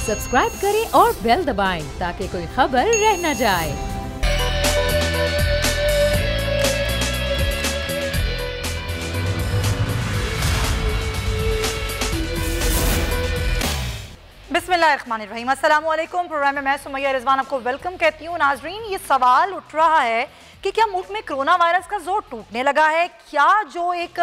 Subscribe करें और bell दबाएं ताकि कोई खबर रह न जाए। बिस्मिल्लाहिर्रहमानिर्रहीम। अस्सलाम वालेकुम। प्रोग्राम में मैं सुमैया रिजवान आपको वेलकम कहती हूँ। नाजरीन, ये सवाल उठ रहा है कि क्या मुल्क में कोरोना वायरस का जोर टूटने लगा है? क्या जो एक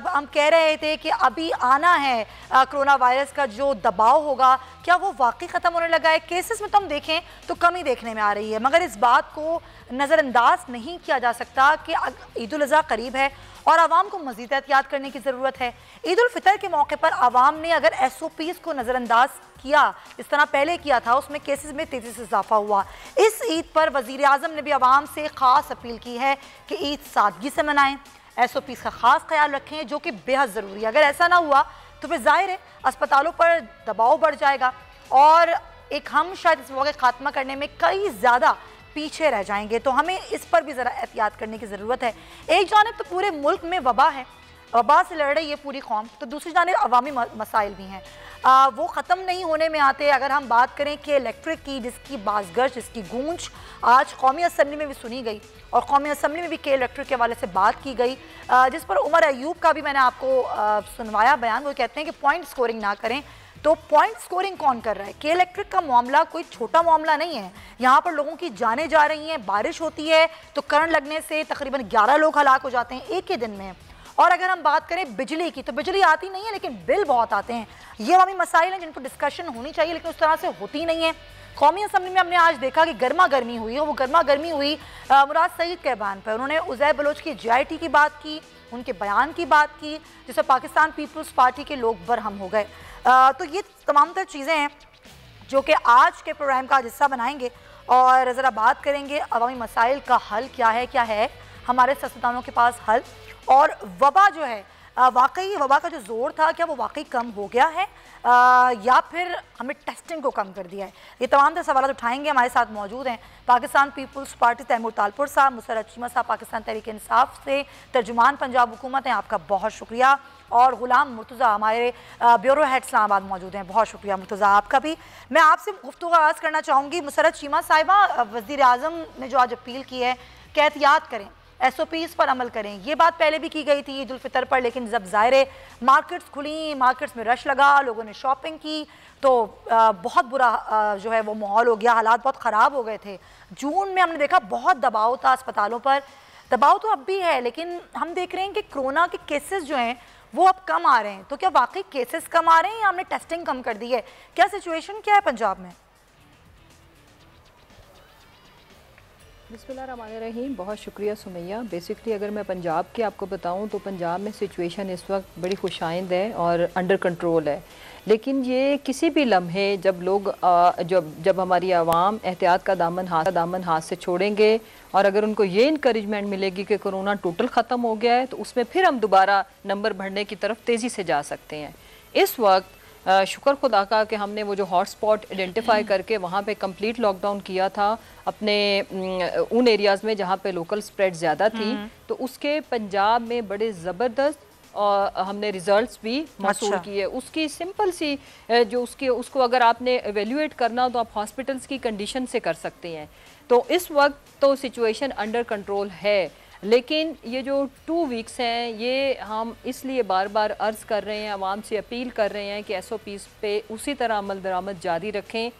हम कह रहे थे कि अभी आना है कोरोना वायरस का जो दबाव होगा, क्या वो वाकई ख़त्म होने लगा है? केसेस में तो हम देखें तो कमी देखने में आ रही है, मगर इस बात को नज़रअंदाज नहीं किया जा सकता कि ईद उल अज़हा करीब है और आवाम को मज़ीद एहतियात करने की ज़रूरत है। ईद उल फितर के मौके पर आवाम ने अगर SOPs को नज़रअंदाज किया, इस तरह पहले किया था, उसमें केसेस में तेज़ी से इजाफा हुआ। इस ईद पर वज़ीर आज़म ने भी आवाम से ख़ास अपील की है कि ईद सादगी से मनाएं, SOPs का ख़ास ख्याल रखें, जो कि बेहद ज़रूरी है। अगर ऐसा ना हुआ तो फिर जाहिर है अस्पतालों पर दबाव बढ़ जाएगा और हम शायद इस वक्त खात्मा करने में कई ज़्यादा पीछे रह जाएंगे। तो हमें इस पर भी ज़रा एहतियात करने की ज़रूरत है। एक जानिब तो पूरे मुल्क में वबा है, वबा से लड़ रही है पूरी कौम, तो दूसरी जानिब अवामी मसाइल भी हैं, वो ख़त्म नहीं होने में आते। अगर हम बात करें कि इलेक्ट्रिक की जिसकी बाज़गश, जिसकी गूंज आज कौमी असम्बली में भी सुनी गई और कौमी असम्बली में भी के इलेक्ट्रिक के हवाले से बात की गई, जिस पर उमर अयूब का भी मैंने आपको सुनवाया बयान। वो कहते हैं कि पॉइंट स्कोरिंग ना करें। तो पॉइंट स्कोरिंग कौन कर रहा है? के इलेक्ट्रिक का मामला कोई छोटा मामला नहीं है। यहाँ पर लोगों की जानें जा रही हैं, बारिश होती है तो करंट लगने से तकरीबन 11 लोग हलाक हो जाते हैं एक ही दिन में। और अगर हम बात करें बिजली की, तो बिजली आती नहीं है लेकिन बिल बहुत आते हैं। ये अवामी मसाइल हैं जिन पर डिस्कशन होनी चाहिए, लेकिन उस तरह से होती नहीं है। कौमी असम्बली में हमने आज देखा कि गर्मा गर्मी हुई, और वो गर्मा गर्मी हुई मुराद सईद के बयान पर। उन्होंने उज़ैर बलोच की JIT की बात की, उनके बयान की बात की, जिससे पाकिस्तान पीपल्स पार्टी के लोग बरहम हो गए। तो ये तमाम तर चीज़ें हैं जो कि आज के प्रोग्राम का हिस्सा बनाएंगे और ज़रा बात करेंगे अवामी मसाइल का हल क्या है हमारे सियासतदानों के पास हल। और वबा जो है, वाकई वबा का जो ज़ोर था, क्या वो वाकई कम हो गया है या फिर हमें टेस्टिंग को कम कर दिया है? ये तमाम तर सवाल उठाएंगे। हमारे साथ मौजूद हैं पाकिस्तान पीपल्स पार्टी तैमूर तालपुर साहब, मुसर्रत चीमा साहब पाकिस्तान तहरीक इंसाफ से तर्जुमान पंजाब हुकूमत हैं, आपका बहुत शुक्रिया। और गुलाम मुर्तज़ा हमारे ब्यूरो हेड इस्लामाबाद मौजूद हैं, बहुत शुक्रिया मुर्तज़ा आपका भी। मैं आपसे गुफ्तगू आगाज़ करना चाहूँगी। मुसर्रत चीमा साहिबा, वज़ीर आज़म ने जो आज अपील की है कि एहतियात करें, SOPs पर अमल करें, ये बात पहले भी की गई थी ईद उल फितर पर, लेकिन जब ज़ाहिर मार्केट्स खुली, मार्केट्स में रश लगा, लोगों ने शॉपिंग की, तो बहुत बुरा जो है वो माहौल हो गया, हालात बहुत ख़राब हो गए थे। जून में हमने देखा बहुत दबाव था अस्पतालों पर, दबाव तो अब भी है, लेकिन हम देख रहे हैं कि कोरोना के केसेस जो हैं वो अब कम आ रहे हैं। तो क्या वाकई केसेस कम आ रहे हैं या हमने टेस्टिंग कम कर दी है? क्या सिचुएशन क्या है पंजाब में? बिस्मिल्लाहिर्रहमानिर्रहीम। बहुत शुक्रिया सुमैया। बेसिकली अगर मैं पंजाब की आपको बताऊं तो पंजाब में सिचुएशन इस वक्त बड़ी खुशाइंद है और अंडर कंट्रोल है। लेकिन ये किसी भी लम्हे जब लोग जब हमारी आवाम एहतियात का दामन हाथ से छोड़ेंगे और अगर उनको ये इंकरेजमेंट मिलेगी कि कोरोना टोटल ख़त्म हो गया है, तो उसमें फिर हम दोबारा नंबर बढ़ने की तरफ तेज़ी से जा सकते हैं। इस वक्त शुक्र खुदा का कि हमने वो जो हॉट स्पॉट आइडेंटिफाई करके वहाँ पे कंप्लीट लॉकडाउन किया था अपने उन एरियाज़ में जहाँ पे लोकल स्प्रेड ज़्यादा थी, तो उसके पंजाब में बड़े ज़बरदस्त और हमने रिजल्ट्स भी मौसूल किए। उसकी सिंपल सी जो उसको अगर आपने एवेल्यूएट करना हो तो आप हॉस्पिटल्स की कंडीशन से कर सकते हैं। तो इस वक्त तो सिचुएशन अंडर कंट्रोल है, लेकिन ये जो 2 वीक्स हैं ये हम इसलिए बार बार अर्ज़ कर रहे हैं, आवाम से अपील कर रहे हैं कि SOPs पे उसी तरह अमल दरामद जारी रखें।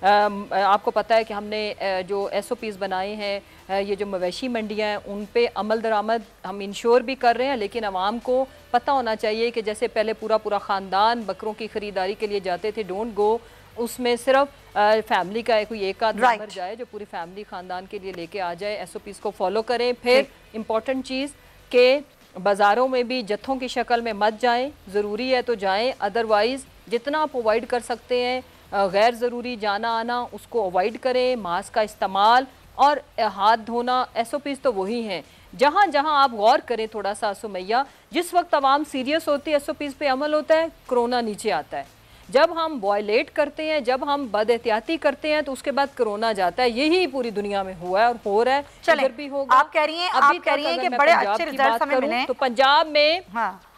आपको पता है कि हमने जो SOPs बनाए हैं, ये जो मवेशी मंडियाँ हैं उन पे अमल दरामद हम इंश्योर भी कर रहे हैं, लेकिन आवाम को पता होना चाहिए कि जैसे पहले पूरा ख़ानदान बकरों की ख़रीदारी के लिए जाते थे, डोंट गो उसमें सिर्फ फैमिली का कोई एक आध मेंबर जाए जो पूरी फैमिली ख़ानदान के लिए लेके आ जाए। SOPs को फॉलो करें। फिर इम्पॉर्टेंट चीज़ के बाज़ारों में भी जत्थों की शक्ल में मत जाएं, ज़रूरी है तो जाएं, अदरवाइज़ जितना आप अवॉइड कर सकते हैं गैर ज़रूरी जाना आना उसको अवॉइड करें। मास्क का इस्तेमाल और हाथ धोना, SOPs तो वही हैं। जहाँ जहाँ आप गौर करें थोड़ा सा सुमैया, जिस वक्त आवाम सीरियस होती है SOPs पे अमल होता है, कोरोना नीचे आता है। जब हम वॉयलेट करते हैं, जब हम बदएहतियाती करते हैं, तो उसके बाद कोरोना जाता है। यही पूरी दुनिया में हुआ है और हो रहा है, इधर भी होगा। आप कह रही हैं कि बड़े अच्छे रिजल्ट हमें मिले तो पंजाब में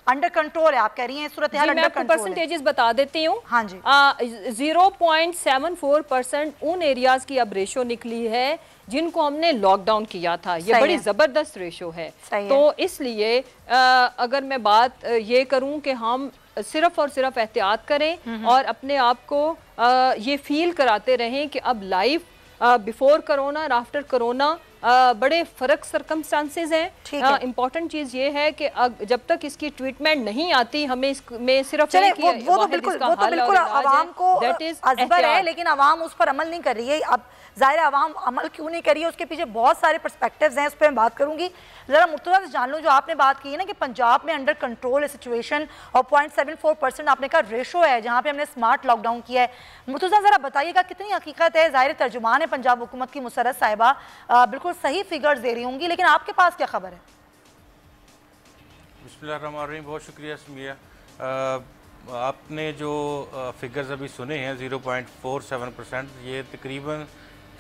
अंडर कंट्रोल है, आप कह रही हैं सूरत हाल अंडर कंट्रोल है। परसेंटेजेस बता देती हूँ। हाँ जी, 0.74% उन एरियाज की अब रेशो निकली है जिनको हमने लॉकडाउन किया था। ये बड़ी जबरदस्त रेशो है। तो इसलिए अगर मैं बात ये करूं कि हम सिर्फ और सिर्फ एहतियात करें और अपने आप को ये फील कराते रहें कि अब लाइफ बिफोर कोरोना और आफ्टर कोरोना बड़े फर्क सरकमस्टांसेस हैं। इम्पोर्टेंट चीज ये है कि जब तक इसकी ट्रीटमेंट नहीं आती, हमें इसमें सिर्फ वो तो बिल्कुल आवाम को अजबर है, लेकिन आवाम उस पर अमल नहीं कर रही है। अब जाहिर आवाम अमल क्यों नहीं कर रही है, उसके पीछे बहुत सारे पर्सपेक्टिव्स हैं, उस पर मैं बात करूंगी। जरा मुर्तज़ा से जान लूँ, जो आपने बात की है ना कि पंजाब में अंडर कंट्रोल है सिचुएशन और 0.74% आपने कहा रेशो है जहाँ पे हमने स्मार्ट लॉकडाउन किया है। मुर्तज़ा जरा बताइएगा कितनी हकीकत है। ज़ाहिर तर्जुमान है पंजाब हुकूमत की मुसर्रत साहिबा, बिल्कुल सही फिगर्स दे रही होंगी, लेकिन आपके पास क्या खबर है? बिस्मिल्लाहिर्रहमानिर्रहीम, बहुत शुक्रिया सुमिया। आपने जो फिगर्स अभी सुने हैं 0.47%, ये तकरीबन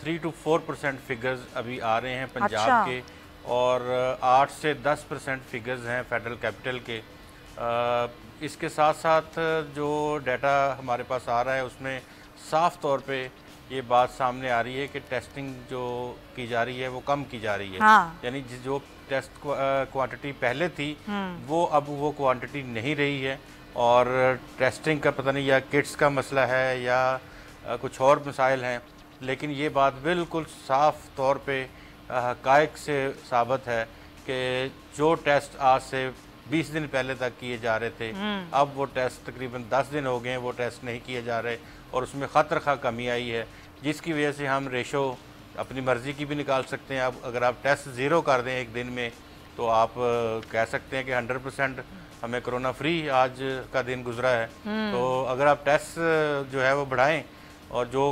3 to 4% फिगर्स अभी आ रहे हैं पंजाब के, और 8 से 10% फिगर्स हैं फेडरल कैपिटल के। इसके साथ साथ जो डाटा हमारे पास आ रहा है उसमें साफ तौर पे ये बात सामने आ रही है कि टेस्टिंग जो की जा रही है वो कम की जा रही है। यानी जो टेस्ट क्वांटिटी पहले थी वो अब वो क्वांटिटी नहीं रही है, और टेस्टिंग का पता नहीं या किट्स का मसला है या कुछ और मसाइल हैं, लेकिन ये बात बिल्कुल साफ तौर पे हक़ाइक़ से साबित है कि जो टेस्ट आज से 20 दिन पहले तक किए जा रहे थे, अब वो टेस्ट तकरीबन 10 दिन हो गए हैं वो टेस्ट नहीं किए जा रहे, और उसमें ख़तरख़ा कमी आई है, जिसकी वजह से हम रेशो अपनी मर्ज़ी की भी निकाल सकते हैं। अब अगर आप टेस्ट ज़ीरो कर दें एक दिन में तो आप कह सकते हैं कि 100% हमें कोरोना फ्री आज का दिन गुजरा है। तो अगर आप टेस्ट जो है वो बढ़ाएं, और जो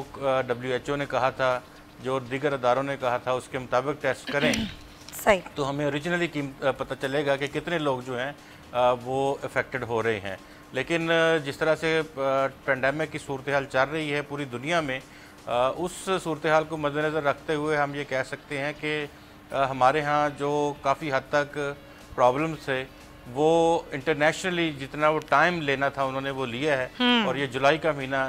WHO ने कहा था, जो दीगर अदारों ने कहा था, उसके मुताबिक टेस्ट करें सही, तो हमें ओरिजिनली पता चलेगा कि कितने लोग जो हैं वो अफेक्टेड हो रहे हैं। लेकिन जिस तरह से पेंडेमिक की सूरत हाल चल रही है पूरी दुनिया में, उस सूरत हाल को मद्देनज़र रखते हुए हम ये कह सकते हैं कि हमारे यहाँ जो काफ़ी हद तक प्रॉब्लम्स है वो इंटरनेशनली जितना वो टाइम लेना था उन्होंने वो लिया है, और ये जुलाई का महीना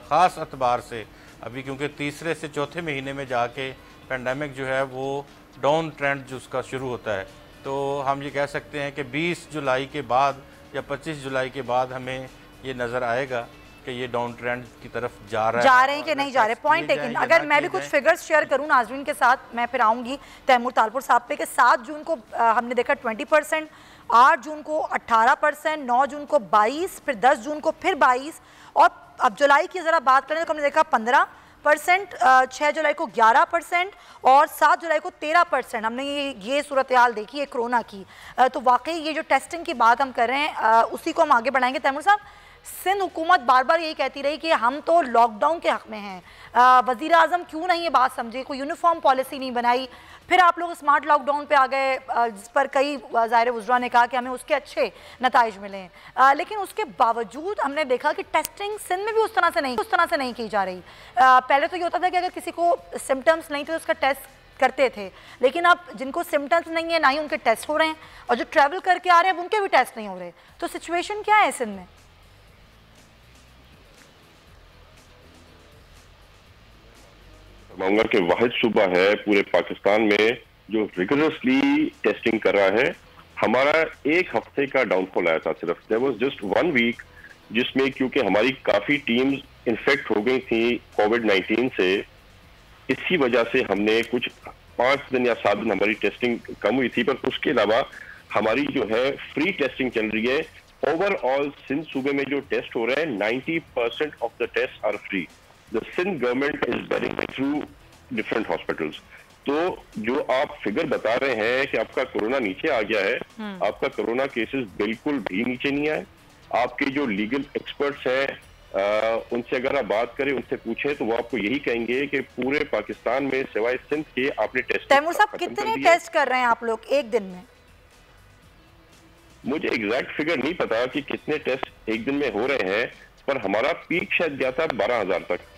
ख़ास एतबार से अभी, क्योंकि तीसरे से चौथे महीने में जाके पेंडेमिक जो है वो डाउन ट्रेंड जो उसका शुरू होता है, तो हम ये कह सकते हैं कि 20 जुलाई के बाद या 25 जुलाई के बाद हमें ये नज़र आएगा कि ये डाउन ट्रेंड की तरफ जा रहे हैं कि नहीं जा रहे। Point taken. अगर मैं भी कुछ फिगर्स शेयर करूं नाज़रीन के साथ, मैं फिर आऊँगी तैमूर तालपुर साहब पे, कि 7 जून को हमने देखा 20%, 8 जून को 18%, 9 जून को 22%, फिर 10 जून को फिर 22%, और अब जुलाई की ज़रा बात करें तो हमने देखा 15%, 6 जुलाई को 11% और 7 जुलाई को 13%। हमने ये सूरत हाल देखी है कोरोना की। तो वाकई ये जो टेस्टिंग की बात हम कर रहे हैं उसी को हम आगे बढ़ाएंगे। तैमूर साहब, सिंध हुकूमत बार बार यही कहती रही कि हम तो लॉकडाउन के हक़ में हैं, वज़ीर आज़म क्यों नहीं ये बात समझे, कोई यूनिफॉर्म पॉलिसी नहीं बनाई, फिर आप लोग स्मार्ट लॉकडाउन पे आ गए, जिस पर कई ज़ाहिर वज़रा ने कहा कि हमें उसके अच्छे नताइज मिले हैं, लेकिन उसके बावजूद हमने देखा कि टेस्टिंग सिंध में भी उस तरह से नहीं की जा रही। पहले तो ये होता था कि अगर किसी को सिम्टम्स नहीं थे तो उसका टेस्ट करते थे, लेकिन अब जिनको सिम्टम्स नहीं है ना ही उनके टेस्ट हो रहे हैं, और जो ट्रैवल करके आ रहे हैं उनके भी टेस्ट नहीं हो रहे। तो सिचुएशन क्या है सिंध में? मांगा कि वाहिद सूबा है पूरे पाकिस्तान में जो रिगरसली टेस्टिंग कर रहा है। हमारा एक हफ्ते का डाउनफॉल आया था सिर्फ, देयर वाज जस्ट 1 वीक, जिसमें क्योंकि हमारी काफी टीम्स इन्फेक्ट हो गई थी कोविड-19 से, इसी वजह से हमने कुछ 5 दिन या 7 दिन हमारी टेस्टिंग कम हुई थी, पर उसके अलावा हमारी जो है फ्री टेस्टिंग चल रही है। ओवरऑल सिंध सूबे में जो टेस्ट हो रहे हैं 90% of the test are free. The Sindh government is bearing through different hospitals. तो जो आप फिगर बता रहे हैं कि आपका कोरोना नीचे आ गया है, आपका कोरोना केसेस बिल्कुल भी नीचे नहीं आए। आपके जो लीगल एक्सपर्ट्स हैं उनसे अगर आप बात करें, उनसे पूछें तो वो आपको यही कहेंगे कि पूरे पाकिस्तान में सिवाय सिंध के आपने टेस्ट। तैमूर साहब, कितने टेस्ट कर रहे हैं आप लोग एक दिन में? मुझे एग्जैक्ट फिगर नहीं पता कि कितने टेस्ट एक दिन में हो रहे हैं, पर हमारा पीक शायद गया था 12,000 तक।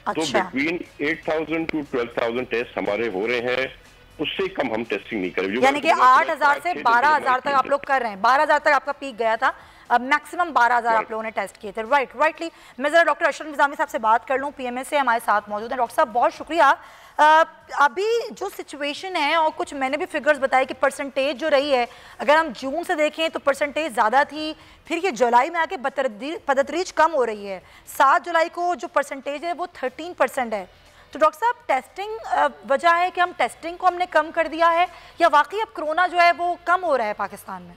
तो बिटवीन 8,000 to 12,000 टेस्ट हमारे हो रहे हैं उससे कम हम टेस्टिंग नहीं करें। यानी कि 8,000 से 12,000 तक आप लोग कर रहे हैं। 12,000 तक आपका पीक गया था, अब मैक्सिमम 12,000 आप लोगों ने टेस्ट किए थे। राइटली मैं ज़रा डॉक्टर अशरफ निज़ामी साहब से बात कर लूँ, पीएमएस से हमारे साथ मौजूद हैं। डॉक्टर साहब बहुत शुक्रिया। अभी जो सिचुएशन है और कुछ मैंने भी फिगर्स बताए कि परसेंटेज जो रही है, अगर हम जून से देखें तो परसेंटेज ज़्यादा थी, फिर ये जुलाई में आके बतदरीज कम हो रही है। 7 जुलाई को जो परसेंटेज है वो 13% है। तो डॉक्टर साहब टेस्टिंग वजह है कि हम टेस्टिंग को हमने कम कर दिया है या वाकई अब कोरोना जो है वो कम हो रहा है पाकिस्तान में?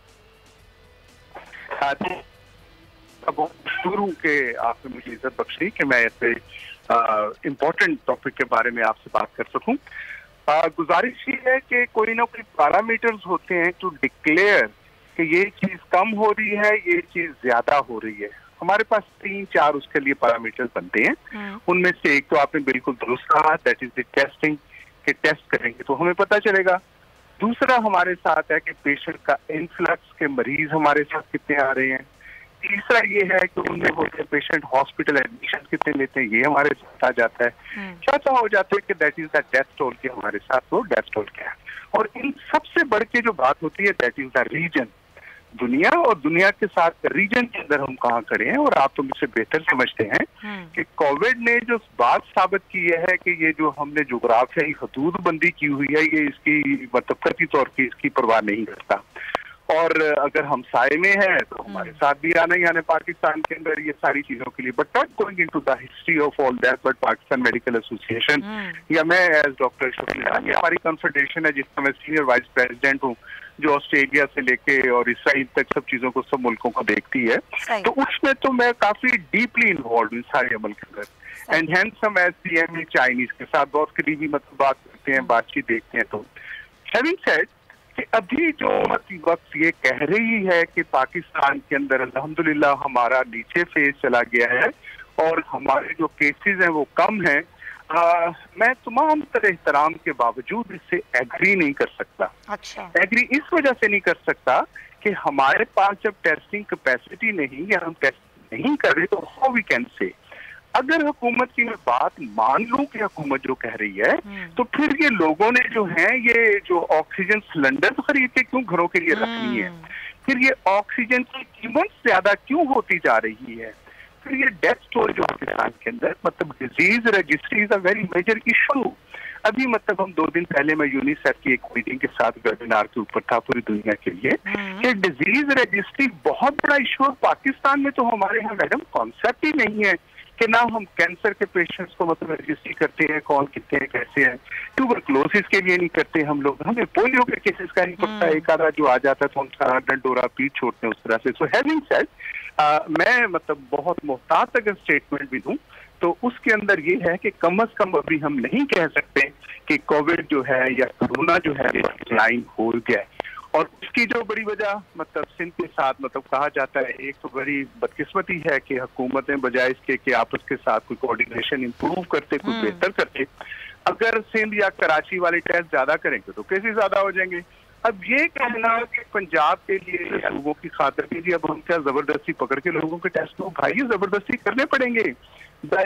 शुरू के आपने मुझे इज्जत बख्शी कि मैं ऐसे इम्पोर्टेंट टॉपिक के बारे में आपसे बात कर सकूं। गुजारिश ये है कि कोई ना कोई पैरामीटर्स होते हैं टू डिक्लेयर कि ये चीज कम हो रही है, ये चीज ज्यादा हो रही है। हमारे पास 3-4 उसके लिए पैरामीटर्स बनते हैं। उनमें से एक तो आपने बिल्कुल दुरुस्त कहा, दैट इज द टेस्टिंग, के टेस्ट करेंगे तो हमें पता चलेगा। दूसरा हमारे साथ है कि पेशेंट का इन्फ्लक्स के मरीज हमारे साथ कितने आ रहे हैं। तीसरा ये है कि उनमें होते पेशेंट हॉस्पिटल एडमिशन कितने लेते हैं, ये हमारे साथ आ जाता है। चौथा हो जाता है कि that is the death toll के हमारे साथ वो डेथ टोल क्या है। और इन सबसे बढ़ के जो बात होती है दैट इज द रीजन, दुनिया और दुनिया के साथ रीजन के अंदर हम कहाँ खड़े हैं। और आप तो मुझसे बेहतर समझते हैं कि कोविड ने जो बात साबित की है कि ये जो हमने जोग्राफियाई हदूद बंदी की हुई है, ये इसकी मतलब कतई तौर की इसकी परवाह नहीं करता। और अगर हम साए में हैं तो हमारे साथ भी आना ही आना पाकिस्तान के अंदर ये सारी चीजों के लिए। But not going into the history of all that, but Pakistan medical association या मैं एज डॉक्टर शुक्रिया, हमारी कॉन्फेडरेशन है जिसका मैं सीनियर वाइस प्रेसिडेंट हूँ, जो ऑस्ट्रेलिया से लेके और इसराइल तक सब चीजों को, सब मुल्कों को देखती है। तो उसमें तो मैं काफी डीपली इन्वॉल्व हूँ सारे अमल के अंदर। एंड हेंस हम एज पीएम चाइनीज के साथ बहुत करीबी मतलब बात करते हैं, बातचीत देखते हैं। तो हैविंग सेड कि अभी जो वक्त ये कह रही है कि पाकिस्तान के अंदर अल्हम्दुलिल्लाह हमारा नीचे फेज चला गया है और हमारे जो केसेस हैं वो कम हैं, मैं तमाम तरह एहतराम के बावजूद इससे एग्री नहीं कर सकता। अच्छा, एग्री इस वजह से नहीं कर सकता कि हमारे पास जब टेस्टिंग कैपेसिटी नहीं या हम टेस्ट नहीं कर रहे तो हाउ वी कैन से। अगर हुकूमत की मैं बात मान लूं कि हुकूमत जो कह रही है तो फिर ये लोगों ने जो है ये जो ऑक्सीजन सिलेंडर तो खरीद के क्यों घरों के लिए रखनी है, फिर ये ऑक्सीजन की कीमत ज्यादा क्यों होती जा रही है, फिर ये डेथ टोल जो पाकिस्तान के अंदर मतलब disease registry is a very major issue. अभी मतलब हम 2 दिन पहले मैं यूनिसेफ की एक मीटिंग के साथ वेबिनार के ऊपर था पूरी दुनिया के लिए कि डिजीज रजिस्ट्री बहुत बड़ा इशू है पाकिस्तान में। तो हमारे यहाँ मैडम कॉन्सेप्ट ही नहीं है कि ना हम कैंसर के पेशेंट्स को मतलब रजिस्ट्री करते हैं, कौन कितने हैं कैसे हैं। ट्यूबरक्लोसिस के लिए नहीं करते हम लोग, हमें पोलियो के केसेस का नहीं पड़ता, एक आधा जो आ जाता है तो उनका डंडोरा पीठ छोड़ते हैं उस तरह से। सो हैविंग सेड मैं मतलब बहुत मोहतात अगर स्टेटमेंट भी दूं तो उसके अंदर ये है कि कम से कम अभी हम नहीं कह सकते कि कोविड जो है या कोरोना जो है लाइन हो गया। और उसकी जो बड़ी वजह मतलब सिंध के साथ मतलब कहा जाता है, एक तो बड़ी बदकिस्मती है कि हुकूमतें बजाय इसके कि आपस के साथ कोई कोऑर्डिनेशन इंप्रूव करते, कुछ बेहतर करते, अगर सिंध या कराची वाले टेस्ट ज्यादा करेंगे तो केसेस ज्यादा हो जाएंगे। अब ये कहना कि पंजाब के लिए लोगों की खातिर के लिए अब हम क्या जबरदस्ती पकड़ के लोगों के टेस्ट को भाई जबरदस्ती करने पड़ेंगे।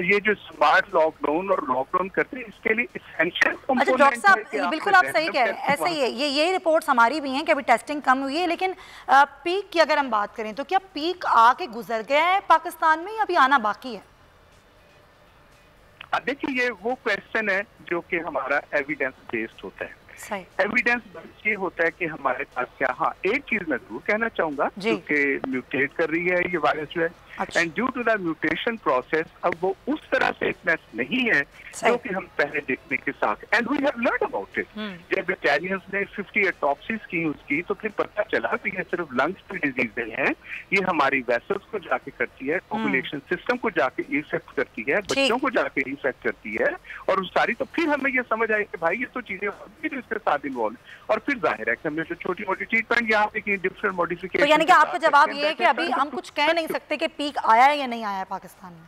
ये जो स्मार्ट लॉकडाउन और लॉकडाउन करते हैं इसके लिए इसेंशियल अच्छा डॉक्टर साहब बिल्कुल आप सही कह रहे हैं, ऐसा ही है। ये रिपोर्ट्स हमारी भी हैं कि अभी टेस्टिंग कम हुई है, लेकिन पीक की अगर हम बात करें तो क्या पीक आके गुजर गया है पाकिस्तान में या अभी आना बाकी है? देखिए ये वो क्वेश्चन है जो कि हमारा एविडेंस बेस्ड होता है। एविडेंस ये होता है कि हमारे पास क्या, हाँ एक चीज मैं जरूर कहना चाहूंगा जो कि म्यूटेट कर रही है ये वायरस जो है, and due to the mutation process अब वो उस तरह से फिटनेस नहीं है जो कि हम पहले देखने के साथ, and we have learn about it. जब इटालियंस ने 50 ऑटोप्सीज की उसकी तो फिर पता चला कि ये सिर्फ लंग्स की डिजीज नहीं है, ये हमारी वेसल्स को जाके करती है, पॉपुलेशन सिस्टम को जाके इफेक्ट करती है, बच्चों को जाके इफेक्ट करती है। और सारी तो फिर हमें ये समझ आई कि भाई ये तो चीजें जो इसके साथ इन्वॉल्व, और फिर जाहिर है कि हमने जो छोटी मोटी ट्रीटमेंट यहाँ पे की डिफरेंट मॉडिफिकेशन। तो यानी कि आपका जवाब ये है कि अभी हम कुछ कह नहीं सकते कि पीक आया है या नहीं आया है पाकिस्तान में?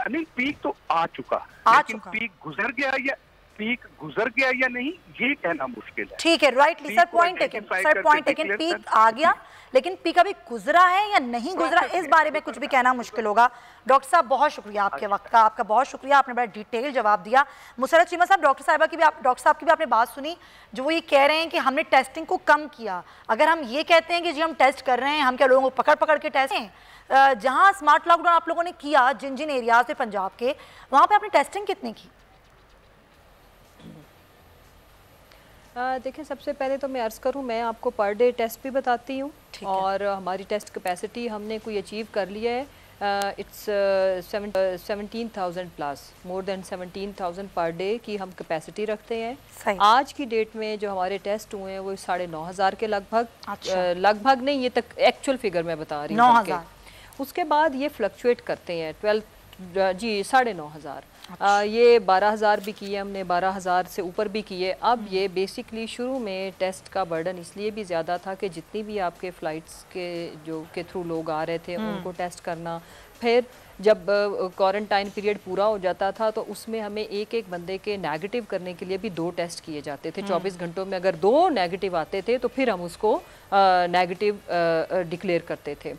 नहीं, पीक तो आ चुका, लेकिन पीक गुजर गया या पीक गुजर गया या नहीं ये कहना मुश्किल है। ठीक है, rightly sir, point taken sir, point taken. Peak आ गया लेकिन पीक अभी गुजरा है या नहीं गुजरा, इस बारे में कुछ भी कहना मुश्किल होगा। डॉक्टर साहब बहुत शुक्रिया आपके वक्त का, आपका बहुत शुक्रिया, आपने बड़ा डिटेल जवाब दिया। मुसरत चीमा साहब, डॉक्टर साहब की भी आपने बात सुनी, जो वो ये कह रहे हैं कि हमने टेस्टिंग को कम किया। अगर हम ये कहते हैं कि जी हम टेस्ट कर रहे हैं, हम क्या लोगों को पकड़ पकड़ के टेस्ट हैं? जहाँ स्मार्ट लॉकडाउन आप लोगों ने किया, जिन जिन एरियाज में पंजाब के, वहाँ पे आपने टेस्टिंग कितनी की? देखिए, सबसे पहले तो मैं अर्ज़ करूं, मैं आपको पर डे टेस्ट भी बताती हूं और हमारी टेस्ट कैपेसिटी हमने कोई अचीव कर लिया है। It's 17,000 plus, more than 17,000 per day की हम कैपेसिटी रखते हैं। आज की डेट में जो हमारे टेस्ट हुए हैं वो 9,500 के लगभग। लगभग नहीं, ये तक एक्चुअल फिगर मैं बता रही हूँ। 9,000। उसके बाद ये फ्लक्चुएट करते हैं 9,500। ये 12,000 भी किए हमने, 12,000 से ऊपर भी किए। अब ये बेसिकली शुरू में टेस्ट का बर्डन इसलिए भी ज़्यादा था कि जितनी भी आपके फ़्लाइट्स के थ्रू लोग आ रहे थे उनको टेस्ट करना, फिर जब क्वारंटाइन पीरियड पूरा हो जाता था तो उसमें हमें एक एक बंदे के नेगेटिव करने के लिए भी 2 टेस्ट किए जाते थे। 24 घंटों में अगर 2 नेगेटिव आते थे तो फिर हम उसको नेगेटिव डिक्लेयर करते थे।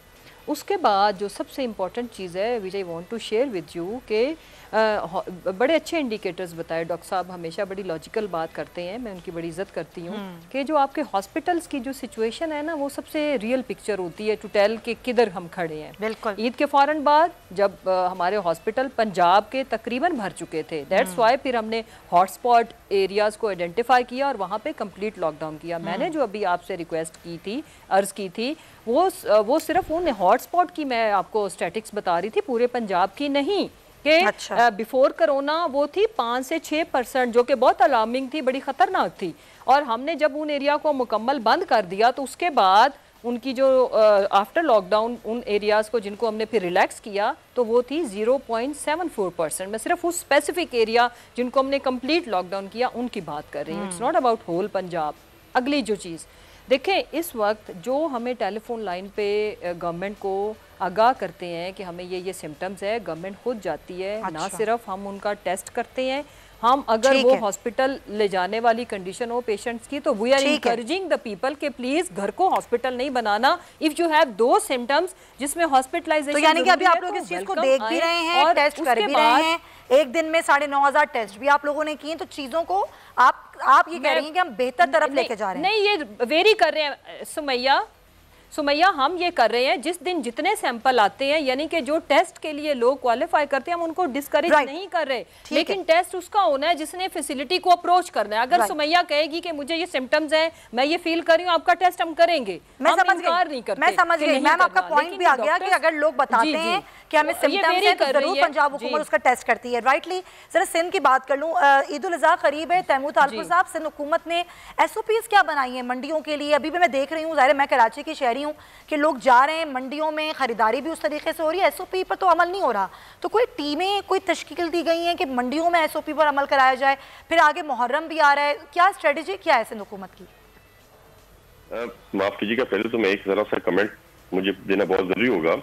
उसके बाद जो सबसे इम्पॉर्टेंट चीज़ है which I want to share with you के बड़े अच्छे इंडिकेटर्स बताए डॉक्टर साहब, हमेशा बड़ी लॉजिकल बात करते हैं, मैं उनकी बड़ी इज्जत करती हूँ कि जो आपके हॉस्पिटल्स की जो सिचुएशन है ना, वो सबसे रियल पिक्चर होती है टू टेल कि किधर हम खड़े हैं। बिल्कुल। ईद के फ़ौरन बाद जब हमारे हॉस्पिटल पंजाब के तकरीबन भर चुके थे, दैट्स वाई फिर हमने हॉटस्पॉट एरियाज़ को आइडेंटिफाई किया और वहाँ पे कंप्लीट लॉकडाउन किया। मैंने जो अभी आपसे रिक्वेस्ट की थी, अर्ज़ की थी, वो सिर्फ उन हॉटस्पॉट की मैं आपको स्टैटिक्स बता रही थी, पूरे पंजाब की नहीं। कि बिफोर कोरोना वो थी 5 से 6%, जो कि बहुत अलार्मिंग थी, बड़ी ख़तरनाक थी। और हमने जब उन एरिया को मुकम्मल बंद कर दिया तो उसके बाद उनकी जो आफ्टर लॉकडाउन उन एरियाज़ को जिनको हमने फिर रिलैक्स किया तो वो थी 0.74%। मैं सिर्फ उस स्पेसिफिक एरिया जिनको हमने कंप्लीट लॉकडाउन किया उनकी बात कर रही हूँ, it's not about whole Punjab. अगली जो चीज़ देखें, इस वक्त जो हमें टेलीफोन लाइन पे गवर्नमेंट को आगाह करते हैं कि हमें ये सिम्टम्स है, गवर्नमेंट खुद जाती है। ना सिर्फ हम उनका टेस्ट करते हैं, हम अगर वो हॉस्पिटल ले जाने वाली कंडीशन हो पेशेंट्स की तो we are encouraging the people के प्लीज घर को हॉस्पिटल नहीं बनाना इफ यू हैव दो सिम्टम्स जिसमें हॉस्पिटलाइजेशन। तो यानी कि अभी आप लोग इस चीज को देख भी रहे हैं और टेस्ट कर भी रहे हैं। एक दिन में 9,500 टेस्ट भी आप लोगों ने किए, तो चीजों को आप ये कह रही हैं कि हम बेहतर तरफ लेके जा रहे हैं। नहीं, ये वेरी कर रहे हैं सुमैया, हम ये कर रहे हैं जिस दिन जितने सैंपल आते हैं, यानी कि जो टेस्ट के लिए लोग क्वालिफाई करते हैं हम उनको डिस्करेज नहीं कर रहे, लेकिन टेस्ट उसका होना है जिसने फैसिलिटी को अप्रोच करना है। अगर सुमैया कहेगी कि मुझे ये सिम्टम्स हैं, मैं ये फील कर रही हूँ, आपका टेस्ट हम करेंगे, मैं समझ गई मैम, आपका पॉइंट भी आ गया कि अगर लोग बताते हैं कि हमें सिम्टम्स हैं तो जरूर पंजाब हुकूमत उसका टेस्ट करती है। राइटली। जरा सिंध की बात कर लूं, ईद उल अज़हा करीब है, तैमूर तालपुर साहब, सिंध हुकूमत ने SOPs क्या बनाई है मंडियों के लिए? अभी भी मैं देख रही हूँ, ज़ाहिर मैं कराची की शहरी हूँ, कि लोग जा रहे हैं मंडियों में, खरीदारी भी उस तरीके से हो रही है, SOP पर तो अमल नहीं हो रहा। तो कोई टीमें, कोई तश्कील दी गई हैं कि मंडियों में SOP पर अमल कराया जाए? फिर आगे मुहर्रम भी आ रहा है, क्या स्ट्रेटजी क्या है सिंध हुकूमत की? माफ कीजिएगा, पहले तो मैं एक जरा सा कमेंट मुझे देना बहुत जरूरी होगा।